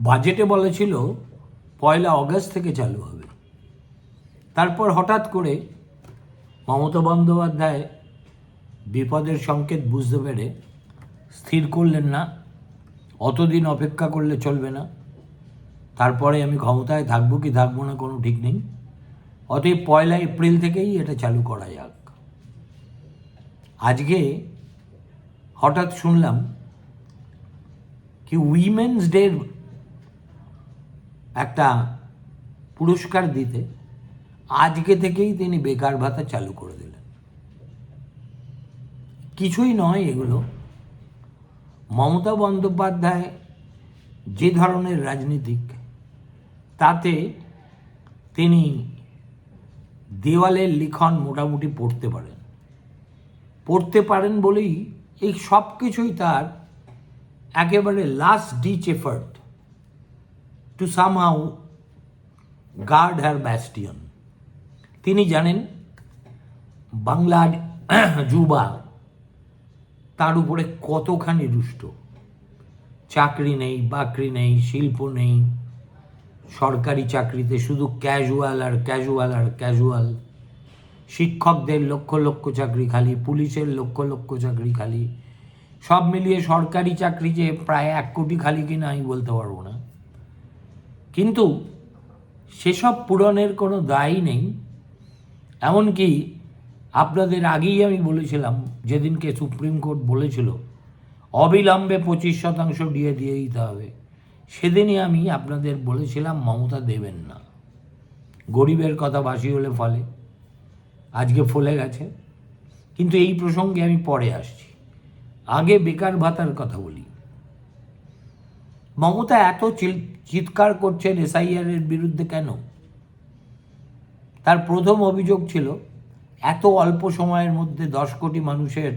বাজেটে বলেছিল 1 আগস্ট থেকে চালু হবে। তারপর হঠাৎ করে মমতা বন্দ্যোপাধ্যায় বিপদের সংকেত বুঝতে পেরে স্থির করলেন না, অতদিন অপেক্ষা করলে চলবে না, তারপরে আমি ক্ষমতায় থাকবো কি থাকবো না কোনো ঠিক নেই, অতএব 1 এপ্রিল থেকেই এটা চালু করা যাক। আজকে হঠাৎ শুনলাম কি উইমেন্স ডের একটা পুরস্কার দিতে আজকে থেকেই তিনি বেকার ভাতা চালু করে দিলেন। কিছুই নয় এগুলো, মমতা বন্দ্যোপাধ্যায় যে ধরনের রাজনীতিক, তাতে তিনি দেওয়ালের লিখন মোটামুটি পড়তে পারেন বলেই এই সব কিছুই তার একেবারে last ditch effort to somehow guard her bastion. তিনি জানেন বাংলার যুবা তার উপরে কতখানি রুষ্ট, চাকরি নেই, বাকরি নেই, শিল্প নেই, সরকারি চাকরিতে শুধু ক্যাজুয়াল আর ক্যাজুয়াল আর ক্যাজুয়াল, শিক্ষকদের লক্ষ লক্ষ চাকরি খালি, পুলিশের লক্ষ লক্ষ চাকরি খালি, সব মিলিয়ে সরকারি চাকরি যে প্রায় 1 কোটি খালি কিনা আমি বলতে পারবো না, কিন্তু সেসব পূরণের কোনো দায়ই নেই। এমনকি আপনাদের আগেই আমি বলেছিলাম, যেদিনকে সুপ্রিম কোর্ট বলেছিল অবিলম্বে 25% ডিএ দিয়ে দিতে হবে, সেদিনই আমি আপনাদের বলেছিলাম মমতা দেবেন না, গরিবের কথা বাসি হলে ফলে, আজকে ফলে গেছে। কিন্তু এই প্রসঙ্গে আমি পরে আসছি, আগে বেকার ভাতার কথা বলি। মমতা এত চিৎকার করছেন এসআইআর এর বিরুদ্ধে কেন? তার প্রথম অভিযোগ ছিল এত অল্প সময়ের মধ্যে 10 কোটি মানুষের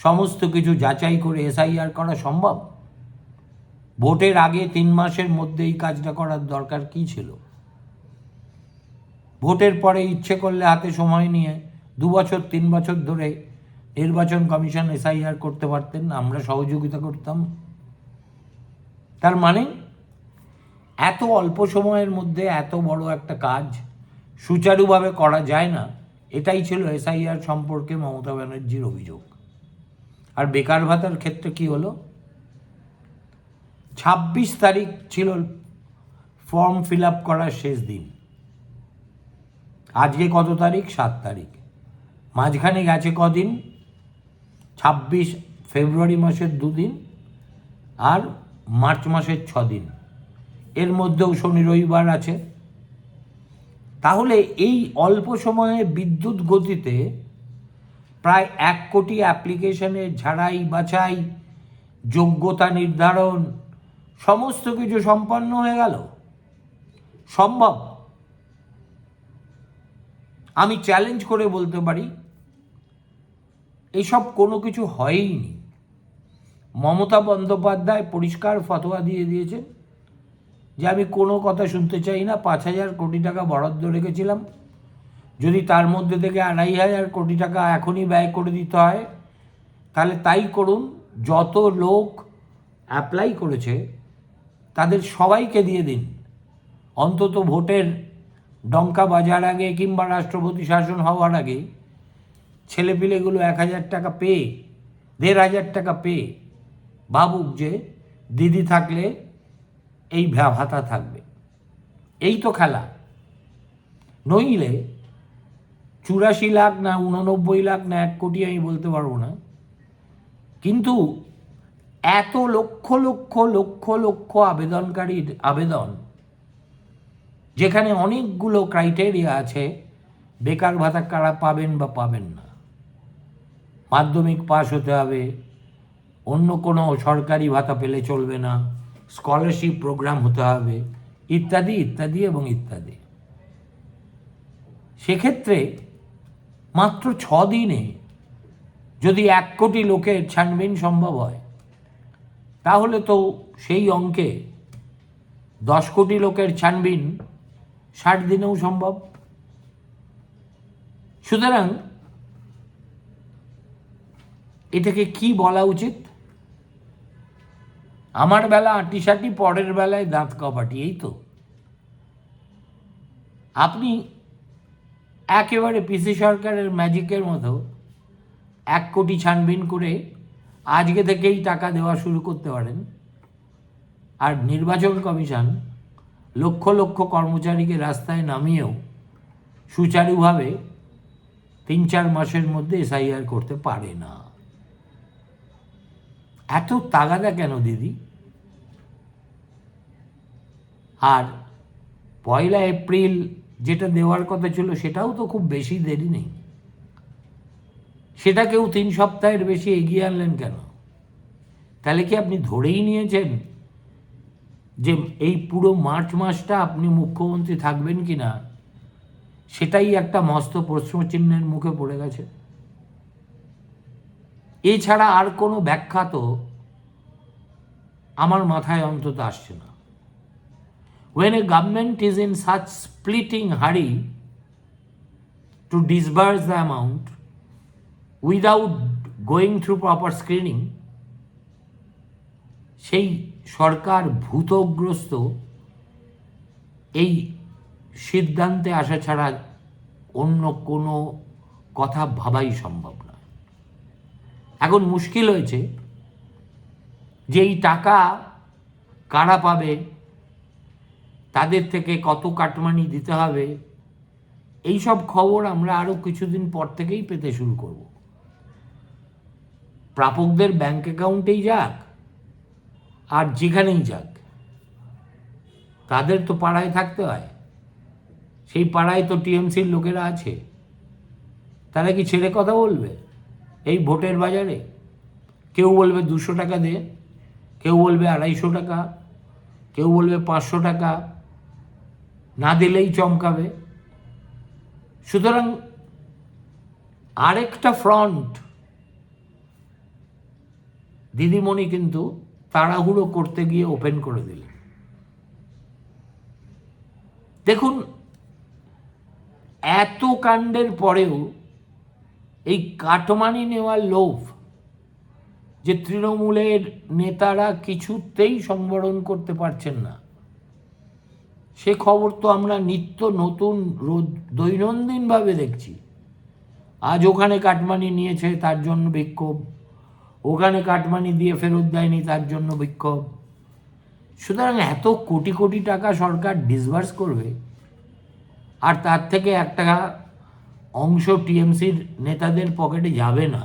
সমস্ত কিছু যাচাই করে এসআইআর করা সম্ভব? ভোটের আগে 3 মাসের মধ্যে এই কাজটা করার দরকার কি ছিল? ভোটের পরে ইচ্ছে করলে হাতে সময় নিয়ে 2 বছর 3 বছর ধরে নির্বাচন কমিশন এসআইআর করতে পারতেন, আমরা সহযোগিতা করতাম। তার মানে এত অল্প সময়ের মধ্যে এত বড় একটা কাজ সুচারুভাবে করা যায় না, এটাই ছিল এসআইআর সম্পর্কে মমতা ব্যানার্জির অভিযোগ। আর বেকার ভাতার ক্ষেত্রে কি হলো? 26 তারিখ ছিল ফর্ম ফিল আপ করার শেষ দিন, আজকে কত তারিখ? 7 তারিখ। মাঝখানে গেছে কদিন? 26 ফেব্রুয়ারি মাসের 2 দিন আর মার্চ মাসের 6 দিন, এর মধ্যেও শনি রবিবার আছে। তাহলে এই অল্প সময়ে বিদ্যুৎ গতিতে প্রায় 1 কোটি অ্যাপ্লিকেশনের ঝাড়াই বাছাই, যোগ্যতা নির্ধারণ, সমস্ত কিছু সম্পন্ন হয়ে গেল। সম্ভব? আমি চ্যালেঞ্জ করে বলতে পারি এসব কোনো কিছু হয়ইনি। মমতা বন্দ্যোপাধ্যায় পরিষ্কার ফতোয়া দিয়ে দিয়েছেন যে আমি কোনো কথা শুনতে চাই না, 5,000 কোটি টাকা বরাদ্দ রেখেছিলাম, যদি তার মধ্যে থেকে 2,500 কোটি টাকা এখনই ব্যয় করে দিতে হয় তাহলে তাই করুন। যত লোক অ্যাপ্লাই করেছে তাদের সবাইকে দিয়ে দিন, অন্তত ভোটের ডঙ্কা বাজার আগে কিংবা রাষ্ট্রপতি শাসন হওয়ার আগে ছেলেপিলেগুলো 1,000 টাকা পেয়ে, 1,500 টাকা পেয়ে ভাবুক যে দিদি থাকলে এই ভাতা থাকবে। এই তো খেলা। নইলে 84 লাখ না 89 লাখ না 1 কোটি আমি বলতে পারবো না, কিন্তু এত লক্ষ লক্ষ লক্ষ লক্ষ আবেদনকারীর আবেদন, যেখানে অনেকগুলো ক্রাইটেরিয়া আছে বেকার ভাতা কারা পাবেন বা পাবেন না। মাধ্যমিক পাস হতে হবে, অন্য কোনো সরকারি ভাতা পেলে চলবে না, স্কলারশিপ প্রোগ্রাম হতে হবে, ইত্যাদি ইত্যাদি এবং ইত্যাদি। সেক্ষেত্রে মাত্র 6 দিনে যদি 1 কোটি লোকের ছানবিন সম্ভব হয়, তাহলে তো সেই অঙ্কে 10 কোটি লোকের ছানবিন 60 দিনেও সম্ভব। সুতরাং এটাকে কি বলা উচিত? আমার বেলা আঁটিসাটি, পরের বেলায় দাঁত কপাটি, এই তো। আপনি একেবারে পিসি সরকারের ম্যাজিকের মতো 1 কোটি ছানবিন করে আজকে থেকেই টাকা দেওয়া শুরু করতে পারেন, আর নির্বাচন কমিশন লক্ষ লক্ষ কর্মচারীকে রাস্তায় নামিয়েও সুচারুভাবে 3-4 মাসের মধ্যে এসআইআর করতে পারে না। এত তাগাদা কেন দিদি? আর 1 এপ্রিল যেটা দেওয়ার কথা ছিল সেটাও তো খুব বেশি দেরি নেই, সেটাকেও 3 সপ্তাহের বেশি এগিয়ে আনলেন কেন? তাহলে কি আপনি ধরেই নিয়েছেন যে এই পুরো মার্চ মাসটা আপনি মুখ্যমন্ত্রী থাকবেন কি না সেটাই একটা মস্ত প্রশ্নচিহ্নের মুখে পড়ে গেছে? এছাড়া আর কোনো ব্যাখ্যা তো আমার মাথায় অন্তত আসছে না। When a government is in such splitting hurry to disburse the amount without going through proper screening, সেই সরকার ভূতগ্রস্ত এই সিদ্ধান্তে আসা ছাড়া অন্য কোনো কথা ভাবাই সম্ভব না। এখন মুশকিল হয়েছে যে এই টাকা কারা পাবে, তাদের থেকে কত কাটমানি দিতে হবে, এই সব খবর আমরা আরও কিছুদিন পর থেকেই পেতে শুরু করব। প্রাপকদের ব্যাংক অ্যাকাউন্টেই যাক আর যেখানেই যাক, তাদের তো পাড়ায় থাকতে হয়, সেই পাড়ায় তো টিএমসির লোকেরা আছে, তারা কি ছেড়ে কথা বলবে এই ভোটের বাজারে? কেউ বলবে 200 টাকা দে, কেউ বলবে 250 টাকা, কেউ বলবে 500 টাকা, না দিলেই চমকাবে। সুতরাং আরেকটা ফ্রন্ট দিদিমণি কিন্তু তাড়াহুড়ো করতে গিয়ে ওপেন করে দিলেন। দেখুন, এত কাণ্ডের পরেও এই কাটমানি নেওয়ার লোভ যে তৃণমূলের নেতারা কিছুতেই সংবরণ করতে পারছেন না, সে খবর তো আমরা নিত্য নতুন দৈনন্দিনভাবে দেখছি। আজ ওখানে কাটমানি নিয়েছে তার জন্য বিক্ষোভ, ওখানে কাটমানি দিয়ে ফেরত দেয়নি তার জন্য বিক্ষোভ। সুতরাং এত কোটি কোটি টাকা সরকার ডিসবার্স করবে আর তার থেকে 1 টাকা অংশ টিএমসির নেতাদের পকেটে যাবে না,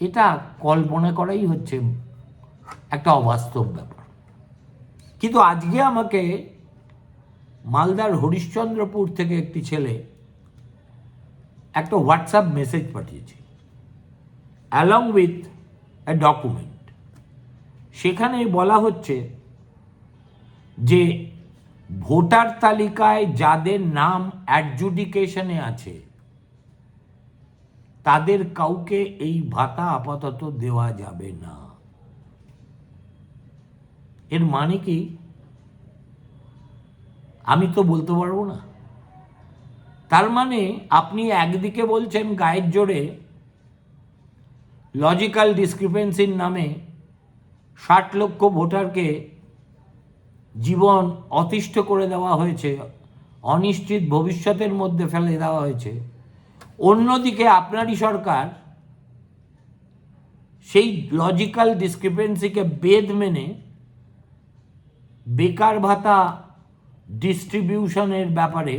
এটা কল্পনা করাই হচ্ছে একটা অবাস্তব ব্যাপার। কিন্তু আজকে আমাকে মালদার হরিশ্চন্দ্রপুর থেকে একটি ছেলে একটা হোয়াটসঅ্যাপ মেসেজ পাঠিয়েছে অ্যালং উইথ এ ডকুমেন্ট। সেখানে বলা হচ্ছে যে ভোটার তালিকায় যাদের নাম অ্যাডজুডিকেশনে আছে তাদের কাউকে এই ভাতা আপাতত দেওয়া যাবে না। এর মানে কি আমি তো বলতে পারবো না। তার মানে আপনি একদিকে বলছেন গায়ের জোরে লজিক্যাল ডিসক্রিপেন্সির নামে 60 লক্ষ ভোটারকে জীবন অতিষ্ঠ করে দেওয়া হয়েছে, অনিশ্চিত ভবিষ্যতের মধ্যে ফেলে দেওয়া হয়েছে, অন্যদিকে আপনারই সরকার সেই লজিক্যাল ডিসক্রিপেন্সিকে বেদ মেনে বেকার ভাতা ডিস্ট্রিবিউশনের ব্যাপারে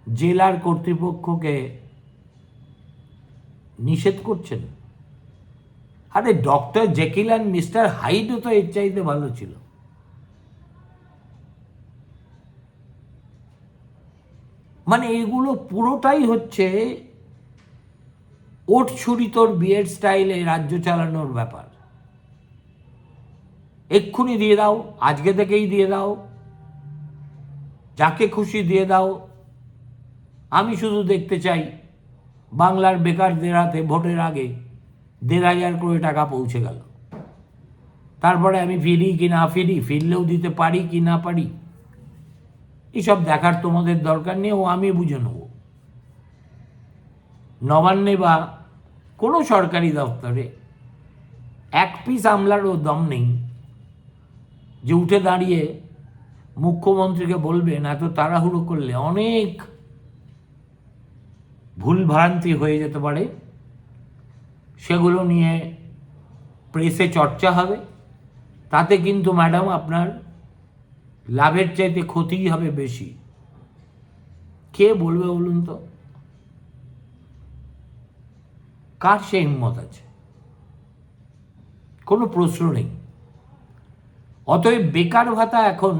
জেলার কর্তৃপক্ষকে নিষেধ করছেন। আরে ডক্টর জেকিল অ্যান্ড মিস্টার হাইডও তো এর চাইতে ভালো ছিল। মানে এগুলো পুরোটাই হচ্ছে ওট ছুরি তোর বিয়ের স্টাইলে রাজ্য চালানোর ব্যাপার। এক্ষুনি দিয়ে দাও, আজকে থেকেই দিয়ে দাও, যাকে খুশি দিয়ে দাও। আমি শুধু দেখতে চাই বাংলার বেকারদের হাতে ভোটের আগে 1,500 করে টাকা পৌঁছে গেল। তারপরে আমি ফিরি কি না ফিরি, ফিরলেও দিতে পারি কি না পারি, এসব দেখার তোমাদের দরকার নেই, ও আমি বুঝে নেব। নবান্নে বা কোনো সরকারি দপ্তরে এক পিস আমলারও দম নেই যে উঠে দাঁড়িয়ে মুখ্যমন্ত্রীকে বলবেন এত তাড়াহুড়ো করলে অনেক ভুলভ্রান্তি হয়ে যেতে পারে, সেগুলো নিয়ে প্রেসে চর্চা হবে, তাতে কিন্তু ম্যাডাম আপনার লাভের চাইতে ক্ষতিই হবে বেশি। কে বলবে বলুন তো? কার সে হিম্মত আছে? কোনো প্রশ্ন নেই। অতএব বেকার ভাতা এখন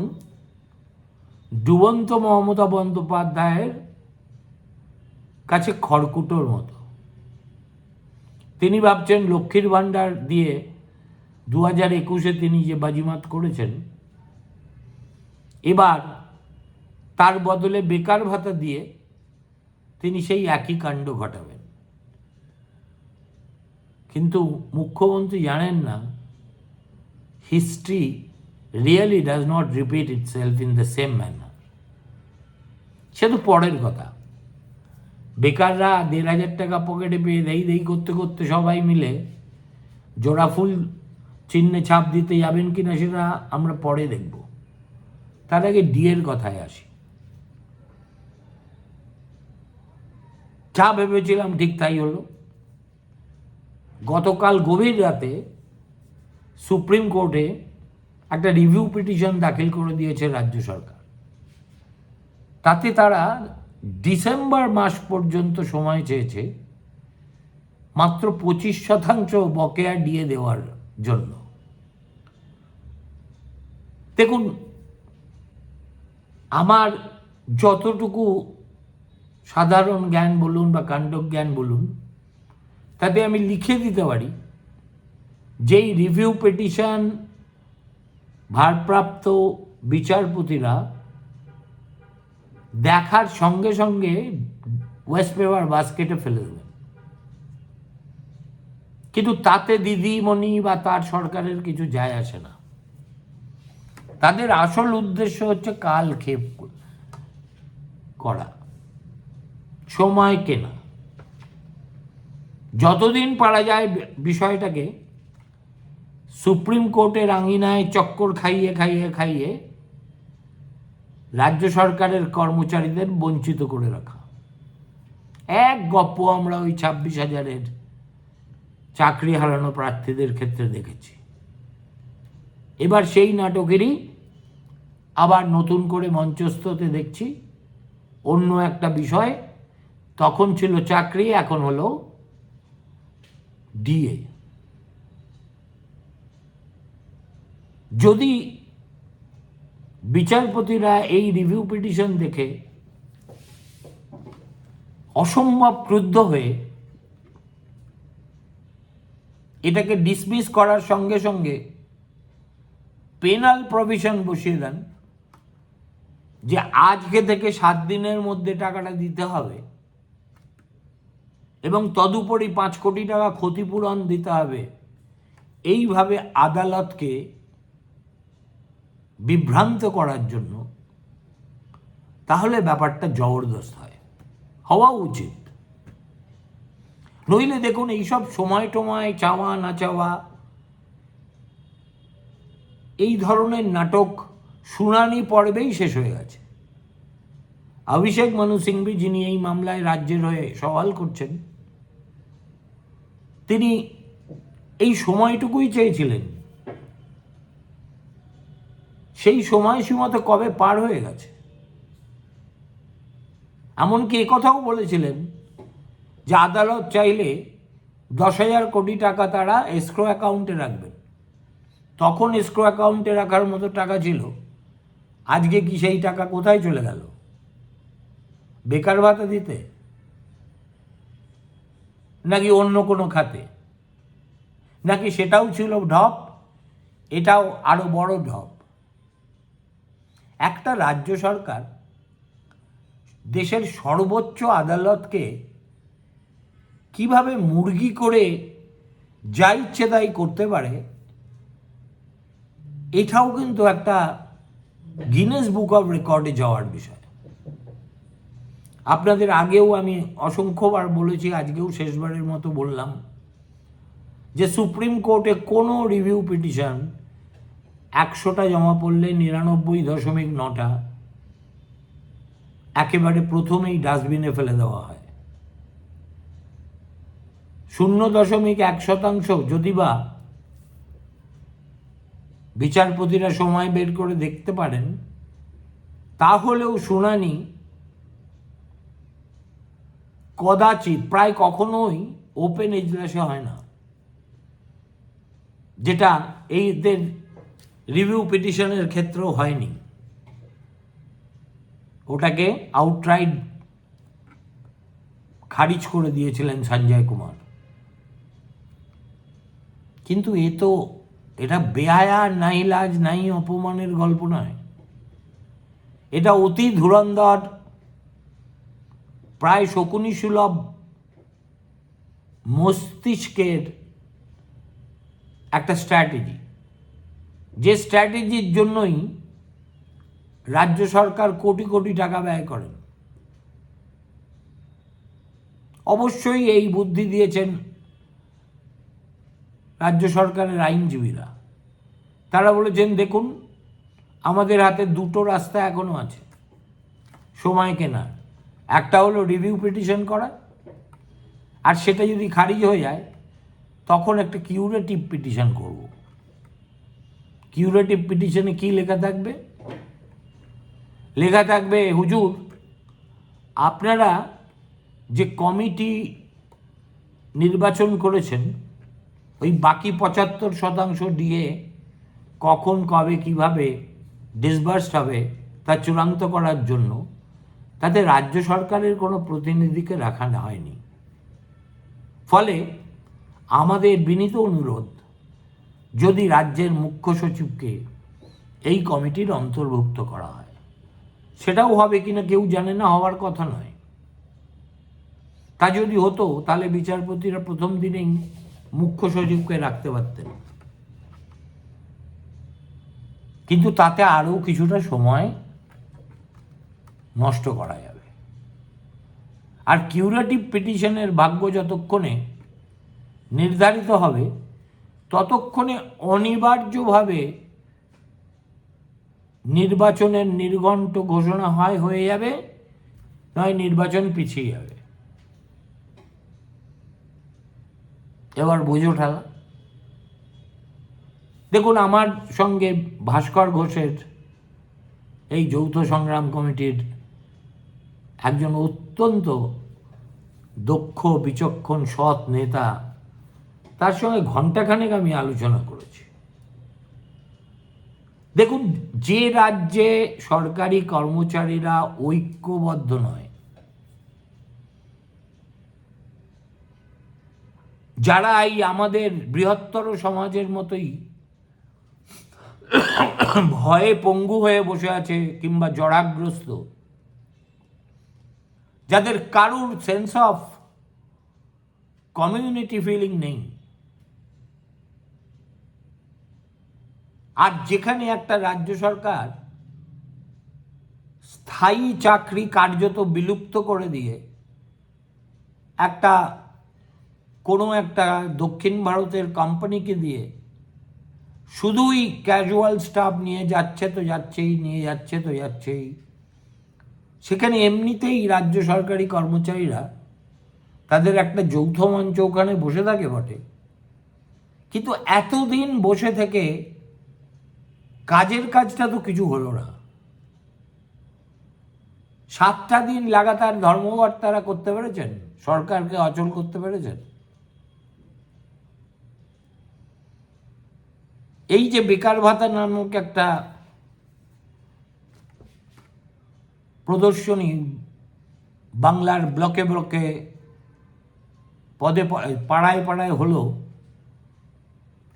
ডুবন্ত মমতা বন্দ্যোপাধ্যায়ের কাছে খড়কুটোর মতো। তিনি ভাবছেন লক্ষ্মীর ভাণ্ডার দিয়ে 2021-এ তিনি যে বাজিমাত করেছেন, এবার তার বদলে বেকার ভাতা দিয়ে তিনি সেই একই কাণ্ড ঘটাবেন। কিন্তু মুখ্যমন্ত্রী জানেন না, history really does not repeat itself in the same manner. সে তো পরের কথা। বেকাররা 1,500 টাকা পকেটে পেয়ে দেই করতে করতে সবাই মিলে জোড়া ফুল চিহ্নে ছাপ দিতে যাবেন কিনা সেটা আমরা পরে দেখব। তার আগে ডিএর কথায় আসি। যা ভেবেছিলাম ঠিক তাই হলো। গতকাল গভীর রাতে সুপ্রিম কোর্টে একটা রিভিউ পিটিশন দাখিল করে দিয়েছে রাজ্য সরকার। তাতে তারা ডিসেম্বর মাস পর্যন্ত সময় চেয়েছে মাত্র 25% বকেয়া ডিএ দেওয়ার জন্য। দেখুন, আমার যতটুকু সাধারণ জ্ঞান বলুন বা কাণ্ডজ্ঞান বলুন, তাতে আমি লিখে দিতে পারি যেই রিভিউ পিটিশন ভারপ্রাপ্ত বিচারপতিরা দেখার সঙ্গে সঙ্গে ওয়েস্ট পেপার বাস্কেটে ফেলে দেবেন। কিন্তু তাতে দিদিমণি বা তার সরকারের কিছু যায় আসে না। তাদের আসল উদ্দেশ্য হচ্ছে কালক্ষেপ করা, সময় কেনা। যতদিন পারা যায় বিষয়টাকে সুপ্রিম কোর্টের আঙিনায় চক্কর খাইয়ে খাইয়ে খাইয়ে রাজ্য সরকারের কর্মচারীদের বঞ্চিত করে রাখা। এক গপ্প আমরা ওই 26,000-এর চাকরি হারানো প্রার্থীদের ক্ষেত্রে দেখেছি। এবার সেই নাটকেরই আবার নতুন করে মঞ্চস্থ হতে দেখছি অন্য একটা বিষয়। তখন ছিল চাকরি, এখন হলো ডিএ। যদি বিচারপতিরা এই রিভিউ পিটিশন দেখে অসম্ভব ক্রুদ্ধ হয়ে এটাকে ডিসমিস করার সঙ্গে সঙ্গে পেনাল প্রভিশন বসিয়ে দেন যে আজকে থেকে 7 দিনের মধ্যে টাকাটা দিতে হবে এবং তদুপরি 5 কোটি টাকা ক্ষতিপূরণ দিতে হবে, এইভাবে আদালতকে বিভ্রান্ত করার জন্য, তাহলে ব্যাপারটা জবরদস্ত হওয়া উচিত। নইলে দেখুন, এইসব সময় টময় চাওয়া না চাওয়া এই ধরনের নাটক শুনানি পর্বেই শেষ হয়ে গেছে। অভিষেক মানু সিংভি, যিনি এই মামলায় রাজ্যের হয়ে সওয়াল করছেন, তিনি এই সময়টুকুই চেয়েছিলেন। সেই সময়সীমা তো কবে পার হয়ে গেছে। এমনকি একথাও বলেছিলেন যে আদালত চাইলে 10,000 কোটি টাকা তারা এসক্রো অ্যাকাউন্টে রাখবেন। তখন এসক্রো অ্যাকাউন্টে রাখার মতো টাকা ছিল। আজকে কি সেই টাকা কোথায় চলে গেল? বেকার ভাতা দিতে, নাকি অন্য কোনো খাতে, নাকি সেটাও ছিল ঢপ, এটাও আরো বড় ঢপ? একটা রাজ্য সরকার দেশের সর্বোচ্চ আদালতকে কিভাবে মুরগি করে যা ইচ্ছে তাই করতে পারে, এটাও কিন্তু একটা গিনেস বুক অফ রেকর্ডে যাওয়ার বিষয়। আপনাদের আগেও আমি অসংখ্যবার বলেছি, আজকেও শেষবারের মতো বললাম যে সুপ্রিম কোর্টে কোনো রিভিউ পিটিশন 100টা জমা পড়লে 99.9টা একেবারে প্রথমেই ডাস্টবিনে ফেলে দেওয়া হয়। 0.1% যদি বা বিচারপতিরা সময় বের করে দেখতে পারেন, তাহলেও শুনানি কদাচিৎ, প্রায় কখনোই ওপেন এজলাসে হয় না, যেটা এইদের রিভিউ পিটিশনের ক্ষেত্রেও হয়নি। ওটাকে আউটরাইট খারিজ করে দিয়েছিলেন সঞ্জয় কুমার। কিন্তু এটা বেহায়া, নাই লাজ নাই অপমানের গল্প নয়, এটা অতি ধুরন্ধর, প্রায় শকুনি সুলভ মস্তিষ্কের একটা স্ট্র্যাটেজি, যে স্ট্র্যাটেজির জন্যই রাজ্য সরকার কোটি কোটি টাকা ব্যয় করেন। অবশ্যই এই বুদ্ধি দিয়েছেন রাজ্য সরকারের আইনজীবীরা। তারা বলেছেন, দেখুন আমাদের হাতে দুটো রাস্তা এখনো আছে সময় কেনার। একটা হলো রিভিউ পিটিশন করা, আর সেটা যদি খারিজ হয়ে যায় তখন একটা কিউরেটিভ পিটিশন করব। কিউরেটিভ পিটিশনে কি লেখা থাকবে? লেখা থাকবে, হুজুর আপনারা যে কমিটি নির্বাচন করেছেন, ওই বাকি 75% দিয়ে কখন কবে কিভাবে ডিসবার্সড হবে তা চূড়ান্ত করার জন্য তাতে রাজ্য সরকারের কোনো প্রতিনিধিকে রাখা হয়নি। ফলে আমাদের বিনীত অনুরোধ, যদি রাজ্যের মুখ্য সচিবকে এই কমিটির অন্তর্ভুক্ত করা হয়, সেটাও হবে কিনা কেউ জানে না, হওয়ার কথা নয়। তা যদি হতো তাহলে বিচারপতিরা প্রথম দিনেই মুখ্য সচিবকে রাখতে পারতেন, কিন্তু তাতে আরও কিছুটা সময় নষ্ট করা যাবে। আর কিউরেটিভ পিটিশনের ভাগ্য যতক্ষণে নির্ধারিত হবে ততক্ষণে অনিবার্যভাবে নির্বাচনের নির্ঘণ্ট ঘোষণা হয়ে যাবে, নয় নির্বাচন পিছিয়ে যাবে। এবার বোঝো ঠেলা। দেখুন, আমার সঙ্গে ভাস্কর ঘোষের এই যৌথ সংগ্রাম কমিটির একজন অত্যন্ত দক্ষ, বিচক্ষণ, সৎ নেতা, তার সঙ্গে ঘণ্টাখানেক আমি আলোচনা করেছি। দেখুন, যে রাজ্যে সরকারি কর্মচারীরা ঐক্যবদ্ধ নয়, যারা এই আমাদের বৃহত্তর সমাজের মতোই ভয়ে পঙ্গু হয়ে বসে আছে কিংবা জড়াগ্রস্ত, যাদের কারুর সেন্স অফ কমিউনিটি ফিলিং নেই, আর যেখানে একটা রাজ্য সরকার স্থায়ী চাকরি কার্যত বিলুপ্ত করে দিয়ে কোনো একটা দক্ষিণ ভারতের কোম্পানিকে দিয়ে শুধুই ক্যাজুয়াল স্টাফ নিয়ে যাচ্ছে তো যাচ্ছেই, নিয়ে যাচ্ছে তো যাচ্ছেই, সেখানে এমনিতেই রাজ্য সরকারি কর্মচারীরা তাদের একটা যৌথ মঞ্চ ওখানে বসে থাকে বটে, কিন্তু এতদিন বসে থেকে কাজের কাজটা তো কিছু হলো না। 7টা দিন লাগাতার ধর্মঘট তারা করতে পেরেছেন, সরকারকে অচল করতে পেরেছেন। এই যে বেকার ভাতা নামক একটা প্রদর্শনী বাংলার ব্লকে ব্লকে পদে পাড়ায় পাড়ায় হলো,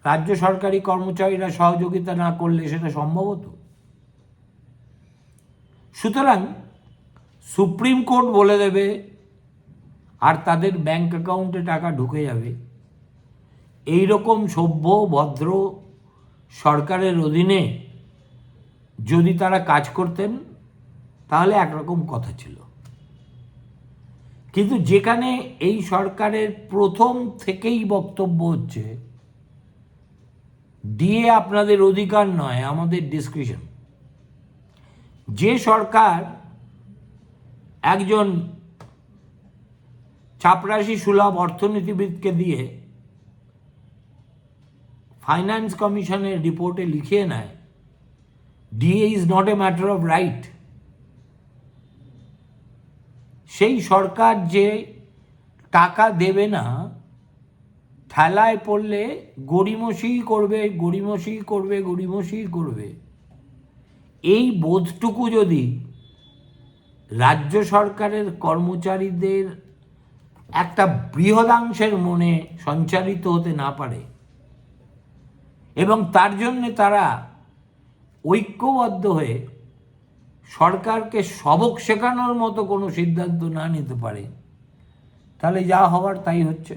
রাজ্য সরকারি কর্মচারীরা সহযোগিতা না করলে সেটা সম্ভব হতো? সুতরাং সুপ্রিম কোর্ট বলে দেবে আর তাদের ব্যাংক অ্যাকাউন্টে টাকা ঢুকে যাবে, এই রকম সভ্য ভদ্র সরকারের অধীনে যদি তারা কাজ করতেন তাহলে একরকম কথা ছিল। কিন্তু যেখানে এই সরকারের প্রথম থেকেই বক্তব্য হচ্ছে ডিএ আপনাদের অধিকার নয়, আমাদের ডিসক্রিপশন। যে সরকার একজন চাপরাশি সুলভ অর্থনীতিবিদকে দিয়ে ফাইন্যান্স কমিশনের রিপোর্টে লিখিয়ে নেয় DA is not a matter of right, সেই সরকার যে টাকা দেবে না, ঠেলায় পড়লে গড়িমসি করবে, গড়িমসি করবে, গড়িমসি করবে, এই বোধটুকু যদি রাজ্য সরকারের কর্মচারীদের একটা বৃহদাংশের মনে সঞ্চারিত হতে না পারে এবং তার জন্যে তারা ঐক্যবদ্ধ হয়ে সরকারকে সবক শেখানোর মতো কোনো সিদ্ধান্ত না নিতে পারে, তাহলে যা হওয়ার তাই হচ্ছে।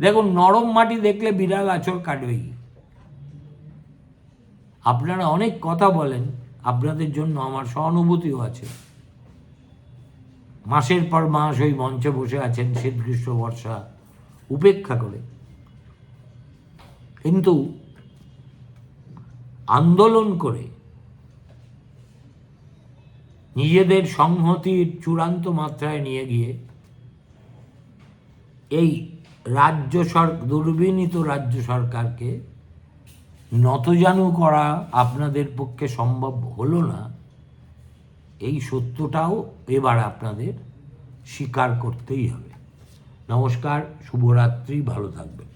দেখুন, নরম মাটি দেখলে বিড়াল আঁচড় কাটবেই। আপনারা অনেক কথা বলেন, আপনাদের জন্য আমার সহানুভূতিও আছে। মাসের পর মাস ওই মঞ্চে বসে আছেন শীত গ্রীষ্ম বর্ষা উপেক্ষা করে, কিন্তু আন্দোলন করে নিজেদের সংহতির চূড়ান্ত মাত্রায় নিয়ে গিয়ে এই দুর্বিনীত রাজ্য সরকারকে নতজানু করা আপনাদের পক্ষে সম্ভব হলো না, এই সত্যটাও এবার আপনাদের স্বীকার করতেই হবে। নমস্কার, শুভরাত্রি, ভালো থাকবেন।